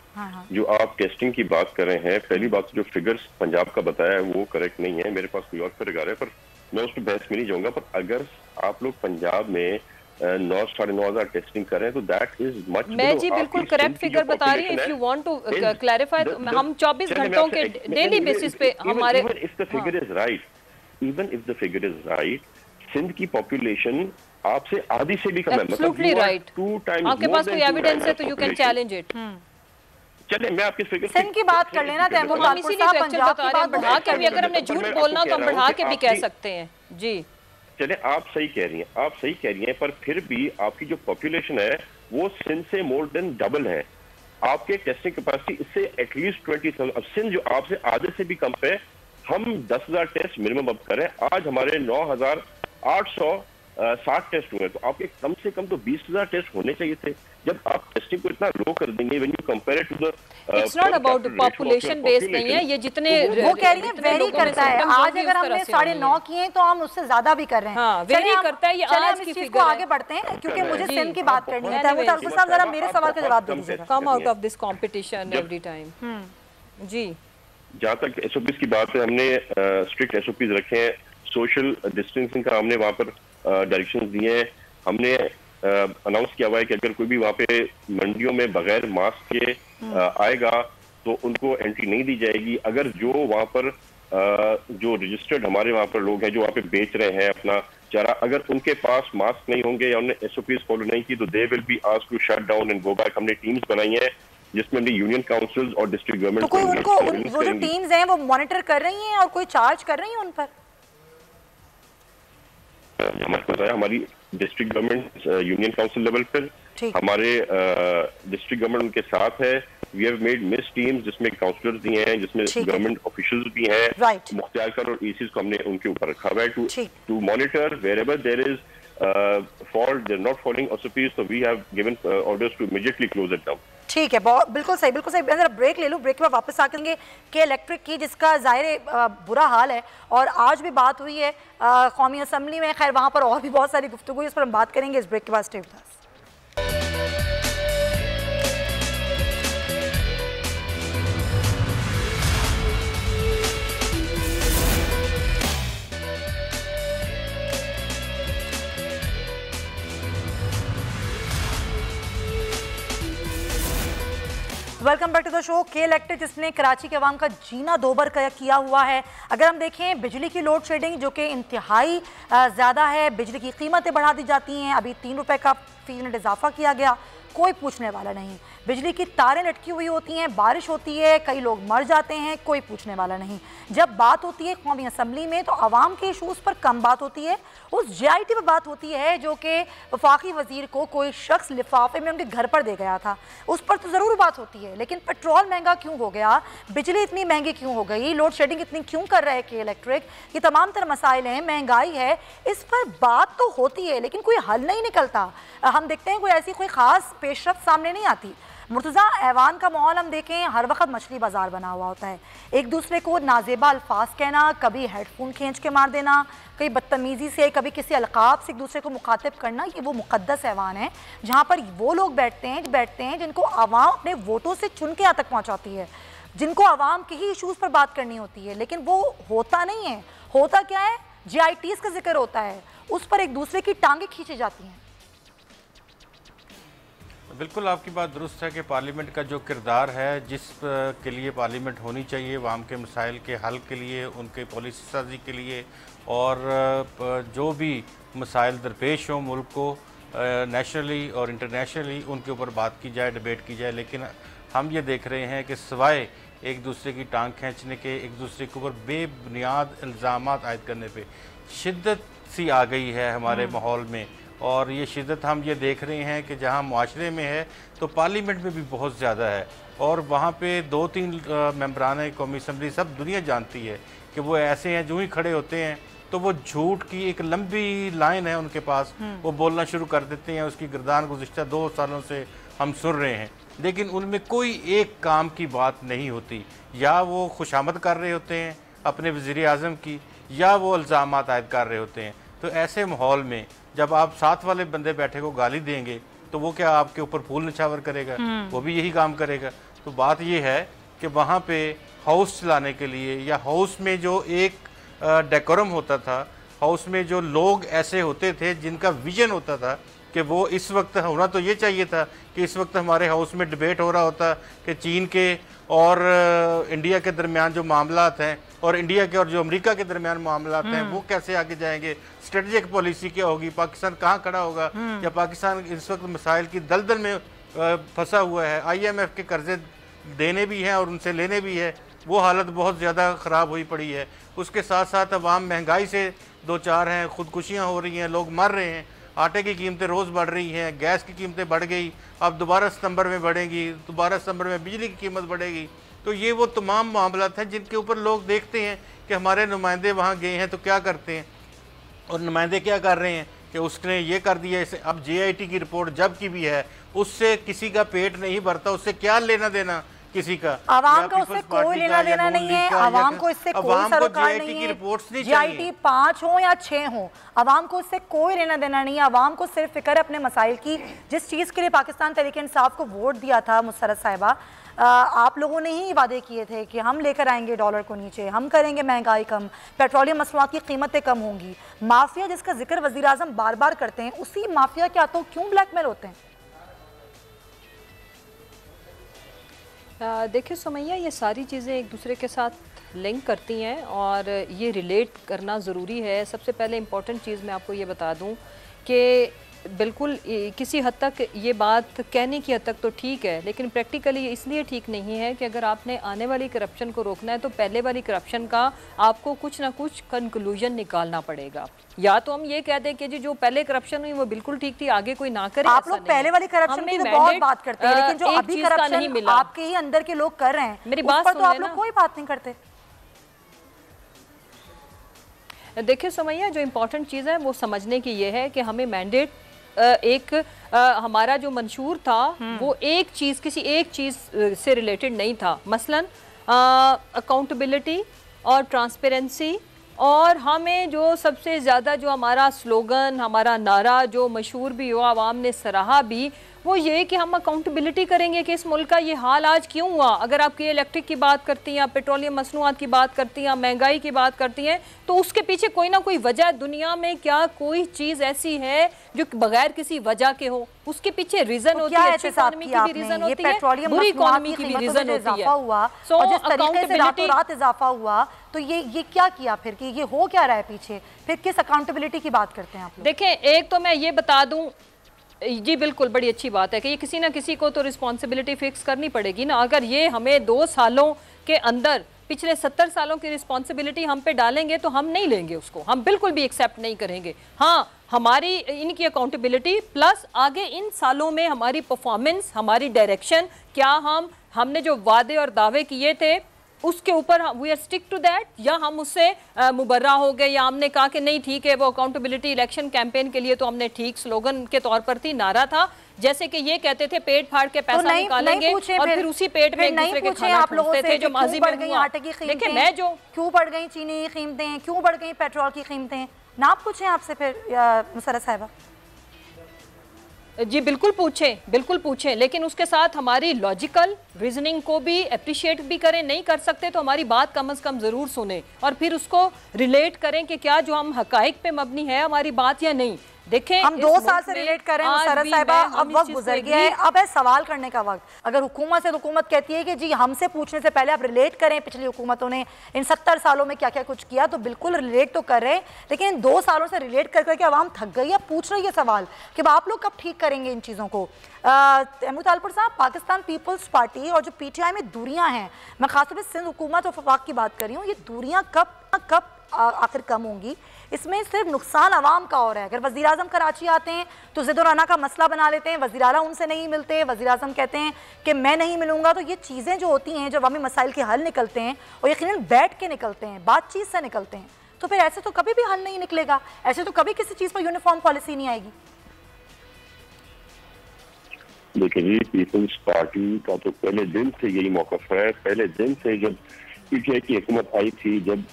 जो आप टेस्टिंग की बात कर रहे हैं, पहली बात जो फिगर्स पंजाब का बताया है वो करेक्ट नहीं है, मेरे पास कोई और फिगर है, पर मैं उस पर बहस में नहीं जाऊंगा। पर अगर आप लोग पंजाब में 9,500 टेस्टिंग कर रहे हैं तो दैट इज मच। मैं जी बिल्कुल करेक्ट फिगर बता रही हूं। If you want to clarify, हम 24 घंटों के डेली बेसिस पे हमारे, if the figure is right, even if the figure is right, Sindh की पॉपुलेशन आपसे आधी से भी कम है। Absolutely right. आपके पास कोई एविडेंस है तो यू कैन चैलेंज इट। चले मैं आपके फिगर सिंध की बात कर लेना, तैमूर हम इसीलिए तो एक्चुअल बता रहे हैं, बढ़ा के भी अगर हमने झूठ बोलना तो हम बढ़ा के भी कह सकते हैं जी। चले आप सही कह रही हैं, आप सही कह रही हैं, पर फिर भी आपकी जो पॉपुलेशन है वो सिंध से मोर देन डबल है। आपके टेस्टिंग कैपेसिटी इससे एटलीस्ट 20,000। अब सिंध जो आपसे आधे से भी कम पे, हम 10,000 टेस्ट मिनिमम अब करें। आज हमारे 9,860 टेस्ट हुए, तो आपके कम से कम तो 20,000 टेस्ट होने चाहिए थे। जब आप टेस्टिंग को इतना लो कर देंगे, when you compare to the, it's not about population base नहीं है ये, जितने वो कह रही है वेरी करता है। आज अगर हमने 9.5 किए तो हम उससे ज्यादा भी कर रहे हैं, वेरी करता है ये आज की फिगर। आगे बढ़ते हैं क्योंकि मुझे सिंध की बात करनी है। तैमूर तालपुर साहब, जरा मेरे सवाल का जवाब दे दीजिएगा। Come out of this competition every time जी। जहाँ तक SOPs की बात है, हमने स्ट्रिक्ट SOPs रखे हैं। सोशल डिस्टेंसिंग का हमने वहाँ पर डायरेक्शन दिए हैं। हमने अनाउंस किया हुआ है कि अगर कोई भी वहाँ पे मंडियों में बगैर मास्क के आएगा तो उनको एंट्री नहीं दी जाएगी। अगर जो वहाँ पर जो रजिस्टर्ड हमारे वहाँ पर लोग हैं जो वहाँ पे बेच रहे हैं अपना चारा, अगर उनके पास मास्क नहीं होंगे या उन्होंने SOPs फॉलो नहीं की तो they will be asked to shut down and go back. हमने टीम्स बनाई हैं जिसमें भी यूनियन काउंसिल्स और डिस्ट्रिक्ट गवर्नमेंट तो कोई उनको वो जो टीम्स हैं वो मॉनिटर कर रही हैं और कोई चार्ज कर रही हैं उन पर? हमारे पास है हमारी district government union council level पर, हमारे डिस्ट्रिक्ट गवर्नमेंट उनके साथ है। We have made mixed teams जिसमें काउंसलर्स भी हैं, जिसमें गवर्नमेंट ऑफिशियल्स भी हैं। मुख्तियार और ECs को हमने उनके ऊपर रखा हुआ है to monitor wherever there is fault, they are not following SOPs, so we have given orders to immediately close it down। ठीक है, बिल्कुल सही, बिल्कुल सही। जरा ब्रेक ले लूँ, ब्रेक के बाद वापस आके के इलेक्ट्रिक की जिसका ज़ाहिर बुरा हाल है और आज भी बात हुई है कौमी असम्बली में। खैर वहाँ पर और भी बहुत सारी गुफ्तगू हुई, इस पर हम बात करेंगे इस ब्रेक के बाद। Stay with us. Welcome back to the show. K Electric जिसने कराची के अवाम का जीना दोबर किया हुआ है। अगर हम देखें बिजली की लोड शेडिंग जो कि इंतहाई ज़्यादा है, बिजली की कीमतें बढ़ा दी जाती हैं, अभी 3 रुपये का फ़ीसद इजाफा किया गया, कोई पूछने वाला नहीं। बिजली की तारें लटकी हुई होती हैं, बारिश होती है, कई लोग मर जाते हैं, कोई पूछने वाला नहीं। जब बात होती है कौमी असम्बली में तो आवाम के इशूज़ पर कम बात होती है, उस JIT पर बात होती है जो कि वफाकी वज़ीर को कोई शख्स लिफाफे में उनके घर पर दे गया था, उस पर तो ज़रूर बात होती है। लेकिन पेट्रोल महंगा क्यों हो गया, बिजली इतनी महंगी क्यों हो गई, लोड शेडिंग इतनी क्यों कर रहे हैं के इलेक्ट्रिक, ये तमाम तरह मसाइल हैं, महंगाई है, इस पर बात तो होती है लेकिन कोई हल नहीं निकलता। हम देखते हैं कोई ऐसी कोई ख़ास पेशरफ्त सामने नहीं आती। मुर्तज़ा ऐवान का माहौल हम देखें, हर वक्त मछली बाजार बना हुआ होता है, एक दूसरे को नाजेबा अल्फाज कहना, कभी हेडफोन खींच के मार देना, कभी बदतमीज़ी से, कभी किसी अलकाब से एक दूसरे को मुखातिब करना, ये वो मुक़द्दस ऐवान है जहाँ पर वो लोग बैठते हैं जिनको आवाम अपने वोटों से चुन के यहाँ तक पहुँचाती है, जिनको आवाम के ही इशूज़ पर बात करनी होती है। लेकिन वो होता नहीं है। होता क्या है, JITs का जिक्र होता है, उस पर एक दूसरे की टांगें खींची जाती हैं। बिल्कुल आपकी बात दुरुस्त है कि पार्लियामेंट का जो किरदार है, जिस के लिए पार्लियामेंट होनी चाहिए अवाम के मसाइल के हल के लिए, उनके पॉलिसी साजी के लिए, और जो भी मसाइल दरपेश हों मुल्क को नेशनली और इंटरनेशनली, उनके ऊपर बात की जाए, डिबेट की जाए। लेकिन हम ये देख रहे हैं कि सिवाय एक दूसरे की टांग खींचने के, एक दूसरे के ऊपर बेबुनियाद इल्ज़ामात आयद करने पे शिद्दत सी आ गई है हमारे माहौल में। और ये शिद्दत हम ये देख रहे हैं कि जहाँ मुआशरे में है तो पार्लियामेंट में भी बहुत ज़्यादा है। और वहाँ पे 2-3 मेंबरान कौमी असम्बली सब दुनिया जानती है कि वो ऐसे हैं, जो ही खड़े होते हैं तो वो झूठ की एक लंबी लाइन है उनके पास, वो बोलना शुरू कर देते हैं। उसकी गर्दान गुज़िश्ता 2 सालों से हम सुन रहे हैं, लेकिन उनमें कोई एक काम की बात नहीं होती। या वो खुशामद कर रहे होते हैं अपने वज़ीर आज़म की, या वो इल्ज़ामात आयद कर रहे होते हैं। तो ऐसे माहौल में जब आप साथ वाले बंदे बैठे को गाली देंगे तो वो क्या आपके ऊपर फूल निछावर करेगा? वो भी यही काम करेगा। तो बात ये है कि वहाँ पे हाउस चलाने के लिए, या हाउस में जो एक डेकोरम होता था, हाउस में जो लोग ऐसे होते थे जिनका विजन होता था कि वो इस वक्त होना तो ये चाहिए था कि इस वक्त हमारे हाउस में डिबेट हो रहा होता कि चीन के और इंडिया के दरमियान जो मामलात हैं, और इंडिया के और जो अमेरिका के दरमियान मामलात हैं, वो कैसे आगे जाएंगे, स्ट्रेटजिक पॉलिसी क्या होगी, पाकिस्तान कहाँ खड़ा होगा, या पाकिस्तान इस वक्त मसाइल की दलदल में फंसा हुआ है, IMF के कर्जे देने भी हैं और उनसे लेने भी है, वो हालत बहुत ज़्यादा ख़राब हुई पड़ी है। उसके साथ साथ अवाम महंगाई से 2-4 हैं, ख़ुदकुशियाँ हो रही हैं, लोग मर रहे हैं, आटे की कीमतें रोज़ बढ़ रही हैं, गैस की कीमतें बढ़ गई, अब दोबारा सितंबर में बढ़ेंगी, दोबारा सितंबर में बिजली की कीमत बढ़ेगी। तो ये वो तमाम मामलात हैं जिनके ऊपर लोग देखते हैं कि हमारे नुमाइंदे वहाँ गए हैं तो क्या करते हैं, और नुमाइंदे क्या कर रहे हैं कि उसने ये कर दिया इसे। अब JIT की रिपोर्ट जब की भी है, उससे किसी का पेट नहीं भरता, उससे क्या लेना देना किसी का, आवाम का उससे कोई लेना देना नहीं है, आवाम को इससे कोई सरोकार नहीं है। JIT 5 हो या 6 हो, आवाम को इससे कोई लेना देना नहीं है। आवाम को सिर्फ फिक्र है अपने मसाइल की। जिस चीज़ के लिए पाकिस्तान तहरीक इंसाफ को वोट दिया था मुसर्रत साहिबा, आप लोगों ने ही वादे किए थे कि हम लेकर आएंगे डॉलर को नीचे, हम करेंगे महंगाई कम, पेट्रोलियम मसनूआत की कीमतें कम होंगी। माफिया जिसका जिक्र वज़ीर आज़म बार बार करते हैं, उसी माफिया के हाथों क्यों ब्लैकमेल होते हैं? देखिए सुमैया, ये सारी चीज़ें एक दूसरे के साथ लिंक करती हैं और ये रिलेट करना ज़रूरी है। सबसे पहले इम्पॉर्टेंट चीज़ मैं आपको ये बता दूं कि बिल्कुल किसी हद तक ये बात कहने की हद तक तो ठीक है, लेकिन प्रैक्टिकली इसलिए ठीक नहीं है कि अगर आपने आने वाली करप्शन को रोकना है तो पहले वाली करप्शन का आपको कुछ ना कुछ कंक्लूजन निकालना पड़ेगा। या तो हम ये कह दें कि जी जो पहले करप्शन हुई वो बिल्कुल ठीक थी, आगे कोई ना करे। आप लोग पहले वाली करप्शन की तो बहुत बात करते हैं, लेकिन जो अभी करप्शन आपके ही अंदर के लोग कर रहे हैं, मेरी बात पर तो आप लोग कोई बात नहीं करते। देखिए सुमैया, जो इम्पोर्टेंट चीज़ है वो समझने की ये है कि हमें मैंडेट हमारा जो मंशूर था वो एक चीज़, किसी एक चीज़ से रिलेटेड नहीं था। मसलन अकाउंटेबिलिटी और ट्रांसपेरेंसी, और हमें जो सबसे ज़्यादा जो हमारा स्लोगन, हमारा नारा जो मशहूर भी हुआ, आवाम ने सराहा भी, वो ये कि हम अकाउंटेबिलिटी करेंगे कि इस मुल्क का ये हाल आज क्यों हुआ। अगर आप इलेक्ट्रिक की बात करती हैं, पेट्रोलियम मसनूआत की बात करती हैं, महंगाई की बात करती हैं, तो उसके पीछे कोई ना कोई वजह है। दुनिया में क्या कोई चीज़ ऐसी है जो बगैर किसी वजह के हो? उसके पीछे रीजन होती है, अच्छी इकोनॉमी की भी रीजन होती है, बुरी इकोनॉमी की भी रीजन होती है। और जिस तरीके से रातों रात इजाफा हुआ, तो ये क्या किया फिर कि ये हो क्या रहा है पीछे? फिर किस अकाउंटेबिलिटी की बात करते हैं आप लोग? देखें, एक तो मैं ये बता दूं, जी बिल्कुल, बड़ी अच्छी बात है कि ये किसी ना किसी को तो रिस्पॉन्सिबिलिटी फिक्स करनी पड़ेगी ना। अगर ये हमें 2 सालों के अंदर पिछले 70 सालों की रिस्पॉन्सिबिलिटी हम पे डालेंगे तो हम नहीं लेंगे उसको, हम बिल्कुल भी एक्सेप्ट नहीं करेंगे। हाँ, हमारी इनकी अकाउंटेबिलिटी प्लस आगे इन सालों में हमारी परफॉर्मेंस, हमारी डायरेक्शन, क्या हमने जो वादे और दावे किए थे उसके ऊपर we are stick to that, या हम उससे मुबर्रा हो गए, या हमने कहा कि नहीं ठीक है वो अकाउंटेबिलिटी इलेक्शन कैंपेन के लिए तो हमने ठीक स्लोगन के तौर पर थी, नारा था, जैसे कि ये कहते थे पेट फाड़ के पैसा निकालेंगे और फिर उसी पेट में एक दूसरे के खाना ठूंसते थे, जो माजी में हुआ। देखिए, मैं जो क्यों बढ़ गई चीनी की कीमतें, क्यों बढ़ गई पेट्रोल की कीमतें, ना पूछें आपसे फिर मुसर्रत साहिबा? जी बिल्कुल पूछें, बिल्कुल पूछें, लेकिन उसके साथ हमारी लॉजिकल रीजनिंग को भी अप्रिशिएट भी करें। नहीं कर सकते तो हमारी बात कम से कम ज़रूर सुने और फिर उसको रिलेट करें कि क्या जो हम हकाइक पे मबनी है हमारी बात या नहीं। देखें, हम 2 साल से रिलेट कर रहे हैं मुसर्रत साहिबा, अब वक्त गुजर गया है, अब है सवाल करने का वक्त। अगर हुकूमत से हुकूमत कहती है कि जी हमसे पूछने से पहले आप रिलेट करें पिछली हुकूमतों ने इन 70 सालों में क्या क्या कुछ किया, तो बिल्कुल रिलेट तो कर रहे हैं, लेकिन इन 2 सालों से रिलेट कर करके आवाम थक गई है, पूछ रही है सवाल कि आप लोग कब ठीक करेंगे इन चीज़ों को। तैमूर तालपुर साहब, पाकिस्तान पीपल्स पार्टी और जो PTI में दूरियां हैं, मैं खासतौर पर सिंध हुकूमत और वफाक की बात कर रही हूँ, ये दूरियां कब आखिर कम होंगी? इसमें सिर्फ नुकसान आवाम का हो रहा है। अगर वज़ीर आज़म कराची आते हैं तो ज़िद और अना का मसला बना लेते हैं, वज़ीर आला उनसे नहीं मिलते, वज़ीर आज़म कहते हैं कि मैं नहीं मिलूंगा। तो ये चीज़ें जो होती हैं, जो अवामी मसाइल के हल निकलते हैं और यकीनन बैठ के निकलते हैं, बातचीत से निकलते हैं, तो फिर ऐसे तो कभी भी हल नहीं निकलेगा, ऐसे तो कभी किसी चीज़ पर यूनिफॉर्म पॉलिसी नहीं आएगी। देखिए जी, पीपल्स पार्टी का तो पहले दिन से यही मौक़िफ़ है। पहले दिन से जब PTI की हुकूमत आई थी, जब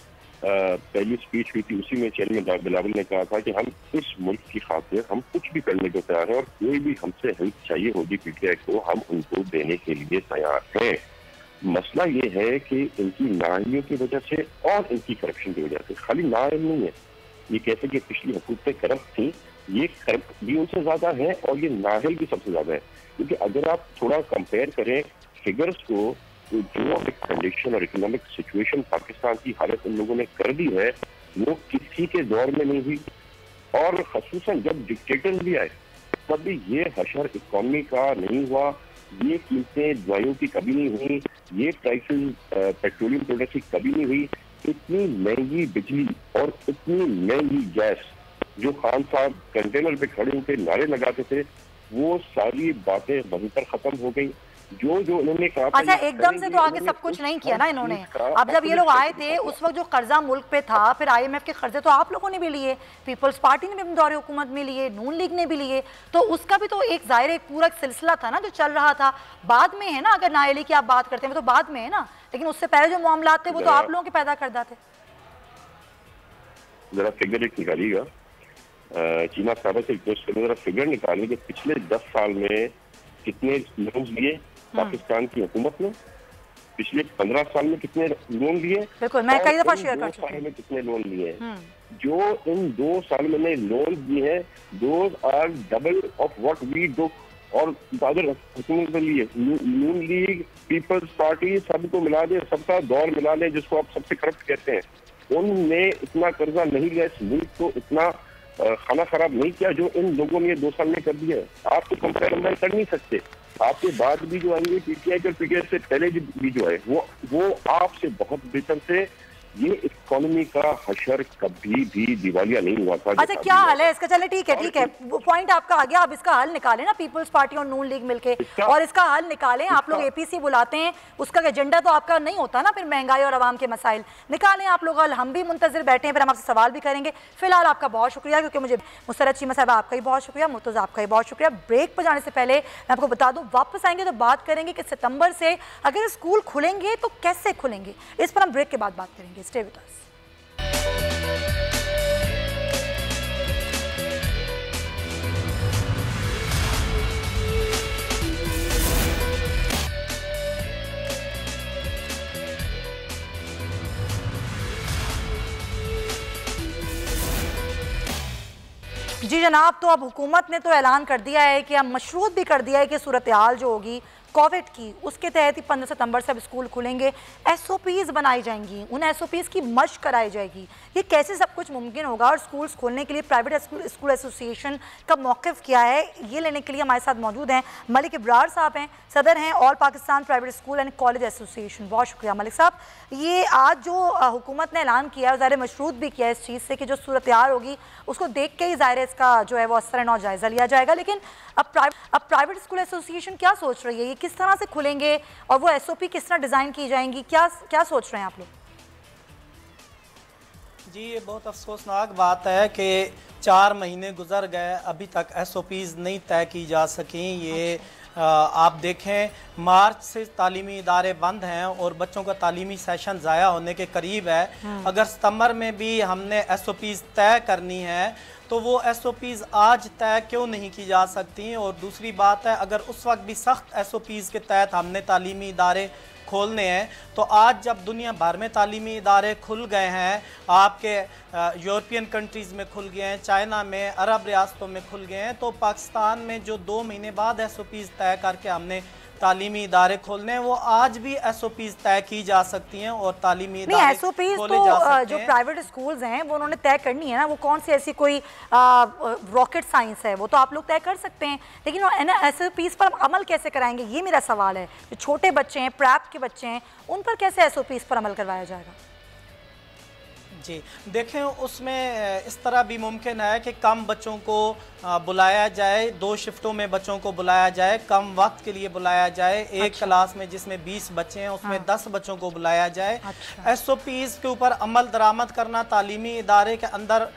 पहली स्पीच हुई थी, उसी में चेयरमैन बिलावल ने कहा था कि हम इस मुल्क की खातिर हम कुछ भी करने को तैयार हैं और कोई भी हमसे हेल्प चाहिए होगी PTI को, हम उनको देने के लिए तैयार हैं। मसला ये है कि इनकी नाअहलियों की वजह से और इनकी करप्शन की वजह से, खाली नाअहल नहीं है, ये कहते कि पिछली हुकूमतें करप्ट थी, ये करप्ट भी उनसे ज्यादा है और ये नाअहल भी सबसे ज्यादा है। क्योंकि अगर आप थोड़ा कंपेयर करें फिगर्स को, तो जो इकोनॉमिक कंडीशन और इकोनॉमिक सिचुएशन पाकिस्तान की हालत इन लोगों ने कर दी है, वो किसी के दौर में नहीं हुई। और खसूसन जब डिक्टेटर्स भी आए तब भी ये हशर इकोनॉमी का नहीं हुआ, ये कीमतें दवाइयों की कभी नहीं हुई, ये प्राइसेस पेट्रोलियम प्रोडक्ट की कभी नहीं हुई। इतनी महंगी बिजली और इतनी महंगी गैस, जो खान साहब कंटेनर पे खड़े होकर नारे लगाते थे, वो सारी बातें वहीं पर खत्म हो गई। जो उन्होंने कहा, अच्छा एकदम से तो आगे सब कुछ नहीं किया ना इन्होंने। अब जब ये लोग आए थे उस वक्त जो कर्जा मुल्क पे था, फिर IMF के कर्जे तो आप लोगों ने भी लिए, पीपल्स पार्टी ने भी अपने दौरे हुकूमत में लिए, नून लीग ने भी लिए, तो उसका भी तो एक जाहिर एक पूरा सिलसिला था ना जो चल रहा था। बाद में है ना, अगर नाअहली की आप बात करते हैं वो तो बाद में है ना, लेकिन उससे पहले जो मामला थे वो तो आप लोगों के पैदा करदा थे। जरा फिगर एक निकालिएगा, चीना साहब से रिक्वेस्ट करें, जरा फिगर निकालिए कि पिछले 10 साल में कितने लोन्स लिए पाकिस्तान की हुकूमत ने पिछले 15 साल में कितने लोन लिए, बिल्कुल मैं कई दफा शेयर कर चुकी हूं में कितने लोन लिए हैं। जो इन 2 साल में लोन दिए हैं, those are double of what we do. और अदर हुकूमत के लिए नून लीग, पीपल्स पार्टी, सबको मिला दे, सबका दौर मिला ले, जिसको आप सबसे करप्ट कहते हैं, उनने इतना कर्जा नहीं लिया, इस मुल्क को इतना खाना खराब नहीं किया जो इन लोगों ने 2 साल में कर दिया है। आप तो कंपेयर कर नहीं सकते। आपके बाद भी जो आएंगे पीटीआई और पीटीआई से पहले भी जो है वो आपसे बहुत बेहतर से। ये इकोनॉमी का हशर कभी भी दिवालिया नहीं हुआ था। अच्छा क्या हाल है इसका? चले ठीक है पॉइंट आपका आ गया। अब इसका हल निकालें ना, पीपल्स पार्टी और नून लीग मिलके, और इसका हल निकालें। आप लोग एपीसी बुलाते हैं, उसका एजेंडा तो आपका नहीं होता ना फिर महंगाई और आवाम के मसाइल। निकालें आप लोग हल, हम भी मुंतजर बैठे हैं, फिर हम आपसे सवाल भी करेंगे। फिलहाल आपका बहुत शुक्रिया, क्योंकि मुझे मुसर्रत चीमा साहब आपका ही बहुत शुक्रिया, मुर्तज़ा आपका ही बहुत शुक्रिया। ब्रेक पर जाने से पहले मैं आपको बता दूं, वापस आएंगे तो बात करेंगे कि सितंबर से अगर स्कूल खुलेंगे तो कैसे खुलेंगे, इस पर हम ब्रेक के बाद बात करेंगे। स्टे विद अस। जी जनाब, तो अब हुकूमत ने तो ऐलान कर दिया है कि अब मशरूत भी कर दिया है कि सूरत हाल जो होगी कोविड की, उसके तहत ही 15 सितंबर से अब स्कूल खुलेंगे। एसओपीज़ बनाई जाएंगी, उन एसओपीज़ की मशक कराई जाएगी। ये कैसे सब कुछ मुमकिन होगा? और स्कूल्स खोलने के लिए प्राइवेट स्कूल एसोसिएशन का मौक़िफ़ क्या है, ये लेने के लिए हमारे साथ मौजूद हैं मलिक इब्रार साहब, हैं सदर हैं all Pakistan private school and college association. बहुत शुक्रिया मलिक साहब। ये आज जो हुकूमत ने ऐलान किया है, ज़ाहिर मशरूत भी किया है इस चीज़ से कि जो सूरत हाल होगी उसको देख के ही ज़ाहिर इसका जो है वो असर और जायज़ा लिया जाएगा। लेकिन अब प्राइवेट स्कूल एसोसिएशन क्या सोच रही है, ये किस तरह से खुलेंगे और वो एसओपी किस तरह डिज़ाइन की जाएंगी, क्या सोच रहे हैं आप लोग? जी ये बहुत अफसोसनाक बात है कि 4 महीने गुजर गए, अभी तक एसओपीज़ नहीं तय की जा सकी। ये आप देखें, मार्च से तालीमी इदारे बंद हैं और बच्चों का तालीमी सेशन ज़ाया होने के करीब है। अगर सितंबर में भी हमने एसओपीज़ तय करनी है तो वो एसओपीज़ आज तय क्यों नहीं की जा सकती? और दूसरी बात है, अगर उस वक्त भी सख्त एसओपीज़ के तहत हमने तालीमी इदारे खोलने हैं, तो आज जब दुनिया भर में तालीमी इदारे खुल गए हैं, आपके यूरोपियन कंट्रीज़ में खुल गए हैं, चाइना में, अरब रियासतों में खुल गए हैं, तो पाकिस्तान में जो 2 महीने बाद एसओपीज़ तय करके हमने तालीमी इदारे खोलने हैं, वो आज भी एसओपीज़ तय की जा सकती हैं और तालीमी इदारे एसओपीज़ तो जो प्राइवेट स्कूल्स हैं वो उन्होंने तय करनी है ना। वो कौन सी ऐसी कोई रॉकेट साइंस है, वो तो आप लोग तय कर सकते हैं, लेकिन एसओपीज़ पर अमल कैसे कराएंगे, ये मेरा सवाल है। जो छोटे बच्चे हैं, प्रैप के बच्चे हैं, उन पर कैसे एसओपीज़ पर अमल करवाया जाएगा? जी देखें, उसमें इस तरह भी मुमकिन है कि कम बच्चों को बुलाया जाए, 2 शिफ्टों में बच्चों को बुलाया जाए, कम वक्त के लिए बुलाया जाए। एक क्लास में जिसमें 20 बच्चे हैं उसमें 10 बच्चों को बुलाया जाए। एसओपीज़ के ऊपर अमल दरामद करना तालीमी इदारे के अंदर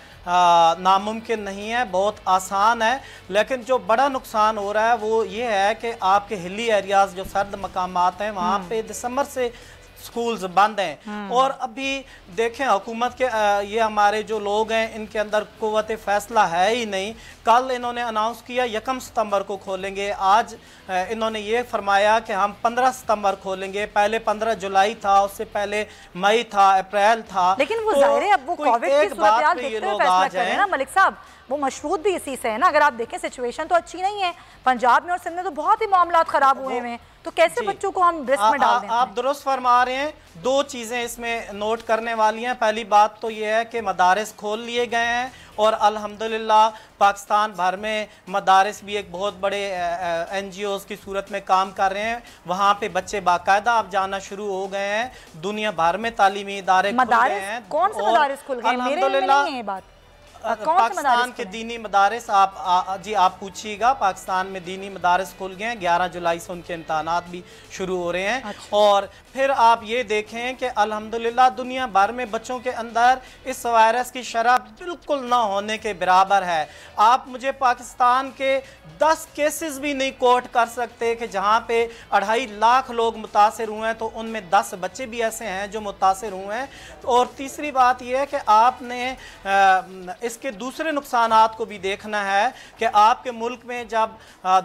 नामुमकिन नहीं है, बहुत आसान है। लेकिन जो बड़ा नुकसान हो रहा है वो ये है कि आपके हिली एरियाज़ जो सर्द मकामात हैं वहाँ पे दिसंबर से स्कूल्स बंद हैं। और अभी देखें, हुकूमत के ये हमारे जो लोग हैं इनके अंदर कुव्वत फैसला है ही नहीं। कल इन्होंने अनाउंस किया 1 सितंबर को खोलेंगे, आज इन्होंने ये फरमाया कि हम 15 सितंबर खोलेंगे। पहले 15 जुलाई था, उससे पहले मई था, अप्रैल था। लेकिन वो जाहिर है अब वो कोविड की सूरत देखते हुए फैसला करें ना मलिक साहब, वो मशरूत भी इसी से है ना। अगर आप देखें सिचुएशन तो अच्छी नहीं है, पंजाब में और सिंध में तो बहुत ही मामला खराब हुए हैं, तो कैसे बच्चों को हम रिस्क में डाल दें? आप दुरुस्त फरमा रहे हैं। 2 चीज़ें इसमें नोट करने वाली हैं। पहली बात तो ये है कि मदारिस खोल लिए गए हैं और अल्हम्दुलिल्लाह पाकिस्तान भर में मदारिस भी एक बहुत बड़े NGOs की सूरत में काम कर रहे हैं। वहाँ पे बच्चे बाकायदा अब जाना शुरू हो गए हैं। दुनिया भर में तालीमी इदारे खुल गए हैं। कौन से मदारिस खुल गए? मेरे में नहीं है ये बात। पाकिस्तान के दीनी मदारिस आप पूछिएगा, पाकिस्तान में दीनी मदारिस खुल गए हैं। 11 जुलाई से उनके इम्तहानात भी शुरू हो रहे हैं। और फिर आप ये देखें कि अल्हम्दुलिल्लाह दुनिया भर में बच्चों के अंदर इस वायरस की शरह बिल्कुल ना होने के बराबर है। आप मुझे पाकिस्तान के 10 केसेस भी नहीं कोट कर सकते कि जहाँ पे 2.5 लाख लोग मुतासर हुए हैं, तो उनमें 10 बच्चे भी ऐसे हैं जो मुतासर हुए हैं। और तीसरी बात यह है कि आपने इसके दूसरे नुकसानात को भी देखना है कि आपके मुल्क में जब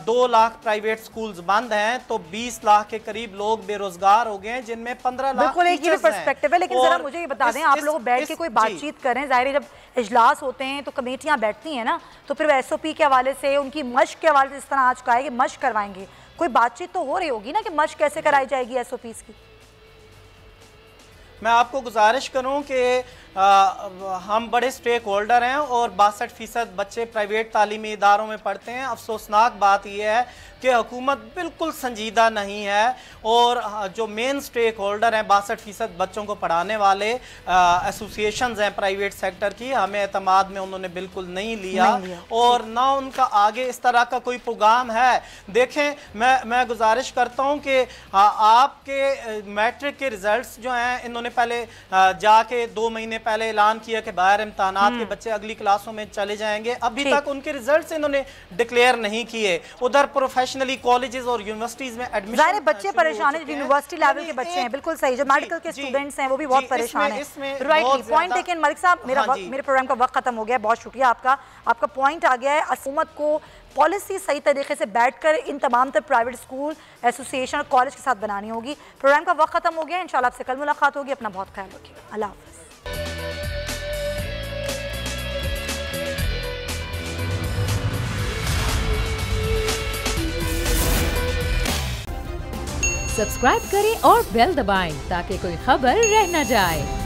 2 लाख प्राइवेट स्कूल्स बंद हैं तो 20 लाख के करीब लोग बेरोजगार हो गए हैं, जिनमें 15 लाख बिल्कुल एक ये पर्सपेक्टिव है। लेकिन जरा मुझे ये बता दें, आप लोग बैठ के कोई बातचीत करें, जाहिर है जब इजलास होते हैं तो कमेटियां बैठती हैं ना, तो फिर SOP के हवाले से, उनकी मश्क के हवाले से, इस तरह आज कहा है कि मश्क करवाएंगे, कोई बातचीत तो हो रही होगी ना कि मश्क कैसे कराई जाएगी SOPs की। मैं आपको गुजारिश करूं कि हम बड़े स्टेक होल्डर हैं और 62% बच्चे प्राइवेट तालीमी इदारों में पढ़ते हैं। अफसोसनाक बात यह है कि हुकूमत बिल्कुल संजीदा नहीं है और जो मेन स्टेक होल्डर हैं 62% बच्चों को पढ़ाने वाले एसोसिएशंस हैं प्राइवेट सेक्टर की, हमें एतमाद में उन्होंने बिल्कुल नहीं लिया और ना उनका आगे इस तरह का कोई प्रोग्राम है। देखें, मैं गुजारिश करता हूँ कि आपके मैट्रिक के रिजल्ट्स जो हैं, इन्होंने पहले जाके 2 महीने पहले ऐलान किया कि बाहर इम्तिहानात के बच्चे अगली क्लासों में चले जाएंगे, अभी तक उनके रिजल्ट्स इन्होंने डिक्लेयर नहीं किए। उधर प्रोफेशनली कॉलेजेस और यूनिवर्सिटीज में एडमिशन, बच्चे परेशान हैं, यूनिवर्सिटी लेवल के बच्चे हैं, बिल्कुल सही, जो मेडिकल के स्टूडेंट्स हैं वो भी बहुत परेशान हैं। राइट पॉइंट टेकन मलिक साहब, मेरे प्रोग्राम का वक्त खत्म हो गया, बहुत शुक्रिया आपका पॉइंट आ गया है। हुकूमत को पॉलिसी सही तरीके से बैठकर इन तमाम तर प्राइवेट स्कूल एसोसिएशन और कॉलेज के साथ बनानी होगी। प्रोग्राम का वक्त खत्म हो गया, इंशाल्लाह आपसे कल मुलाकात होगी। अपना बहुत ख्याल रखिएगा, अल्लाह हाफ़िज़। सब्सक्राइब करें और बेल दबाएं ताकि कोई खबर रह न जाए।